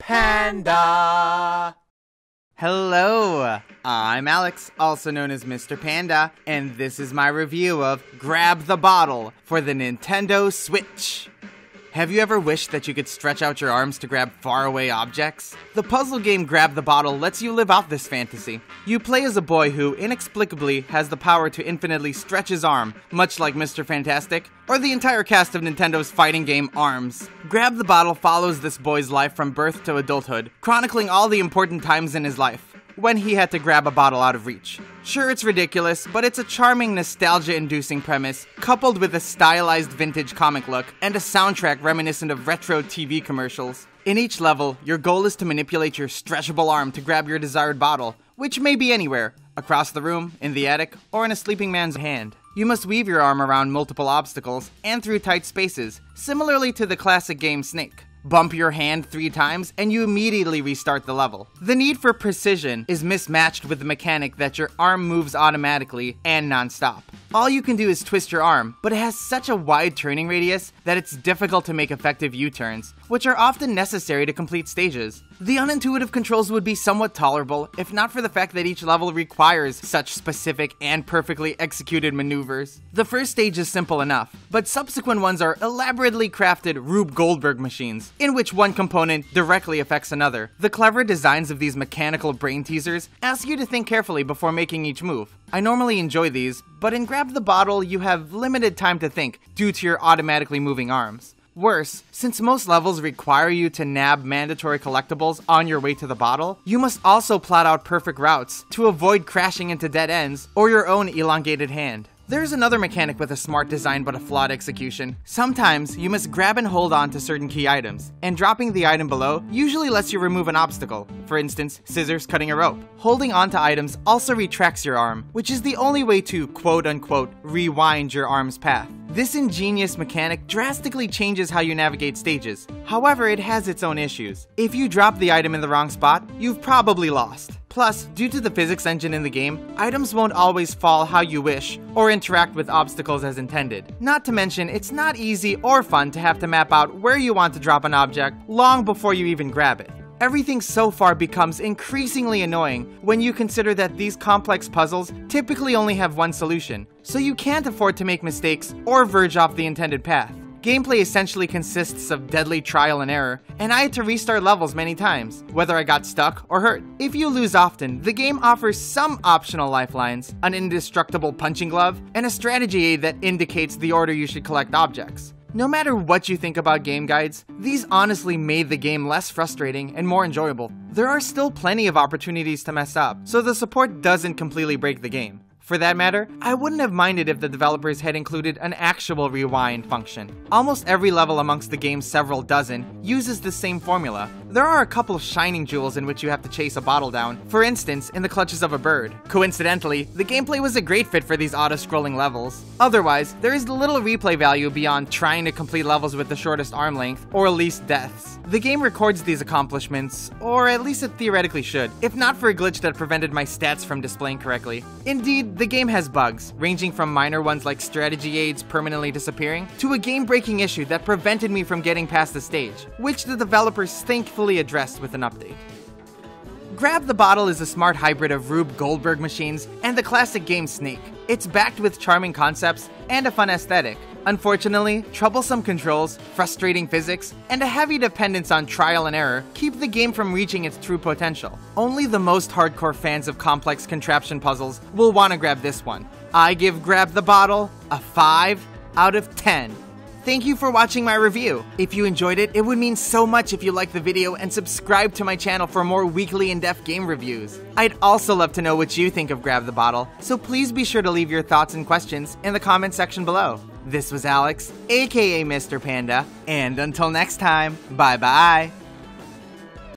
Panda! Hello, I'm Alex, also known as Mr. Panda, and this is my review of Grab the Bottle for the Nintendo Switch. Have you ever wished that you could stretch out your arms to grab faraway objects? The puzzle game Grab the Bottle lets you live out this fantasy. You play as a boy who, inexplicably, has the power to infinitely stretch his arm, much like Mr. Fantastic, or the entire cast of Nintendo's fighting game ARMS. Grab the Bottle follows this boy's life from birth to adulthood, chronicling all the important times in his life when he had to grab a bottle out of reach. Sure, it's ridiculous, but it's a charming, nostalgia-inducing premise, coupled with a stylized vintage comic look, and a soundtrack reminiscent of retro TV commercials. In each level, your goal is to manipulate your stretchable arm to grab your desired bottle, which may be anywhere, across the room, in the attic, or in a sleeping man's hand. You must weave your arm around multiple obstacles, and through tight spaces, similarly to the classic game Snake. Bump your hand 3 times, and you immediately restart the level. The need for precision is mismatched with the mechanic that your arm moves automatically and non-stop. All you can do is twist your arm, but it has such a wide turning radius that it's difficult to make effective U-turns, which are often necessary to complete stages. The unintuitive controls would be somewhat tolerable if not for the fact that each level requires such specific and perfectly executed maneuvers. The first stage is simple enough, but subsequent ones are elaborately crafted Rube Goldberg machines, in which one component directly affects another. The clever designs of these mechanical brain teasers ask you to think carefully before making each move. I normally enjoy these, but in Grab the Bottle you have limited time to think due to your automatically moving arms. Worse, since most levels require you to nab mandatory collectibles on your way to the bottle, you must also plot out perfect routes to avoid crashing into dead ends or your own elongated hand. There's another mechanic with a smart design but a flawed execution. Sometimes, you must grab and hold on to certain key items, and dropping the item below usually lets you remove an obstacle, for instance, scissors cutting a rope. Holding onto items also retracts your arm, which is the only way to quote-unquote rewind your arm's path. This ingenious mechanic drastically changes how you navigate stages. However, it has its own issues. If you drop the item in the wrong spot, you've probably lost. Plus, due to the physics engine in the game, items won't always fall how you wish or interact with obstacles as intended. Not to mention, it's not easy or fun to have to map out where you want to drop an object long before you even grab it. Everything so far becomes increasingly annoying when you consider that these complex puzzles typically only have one solution, so you can't afford to make mistakes or verge off the intended path. Gameplay essentially consists of deadly trial and error, and I had to restart levels many times, whether I got stuck or hurt. If you lose often, the game offers some optional lifelines, an indestructible punching glove, and a strategy aid that indicates the order you should collect objects. No matter what you think about game guides, these honestly made the game less frustrating and more enjoyable. There are still plenty of opportunities to mess up, so the support doesn't completely break the game. For that matter, I wouldn't have minded if the developers had included an actual rewind function. Almost every level amongst the game's several dozen uses the same formula. There are a couple of shining jewels in which you have to chase a bottle down, for instance, in the clutches of a bird. Coincidentally, the gameplay was a great fit for these auto-scrolling levels. Otherwise, there is little replay value beyond trying to complete levels with the shortest arm length, or least deaths. The game records these accomplishments, or at least it theoretically should, if not for a glitch that prevented my stats from displaying correctly. Indeed, the game has bugs, ranging from minor ones like strategy aids permanently disappearing, to a game-breaking issue that prevented me from getting past the stage, which the developers thankfully addressed with an update. Grab the Bottle is a smart hybrid of Rube Goldberg machines and the classic game Snake. It's backed with charming concepts and a fun aesthetic. Unfortunately, troublesome controls, frustrating physics, and a heavy dependence on trial and error keep the game from reaching its true potential. Only the most hardcore fans of complex contraption puzzles will want to grab this one. I give Grab the Bottle a 5 out of 10. Thank you for watching my review. If you enjoyed it, it would mean so much if you liked the video and subscribe to my channel for more weekly in-depth game reviews. I'd also love to know what you think of Grab the Bottle, so please be sure to leave your thoughts and questions in the comment section below. This was Alex, aka Mr. Panda, and until next time, bye bye.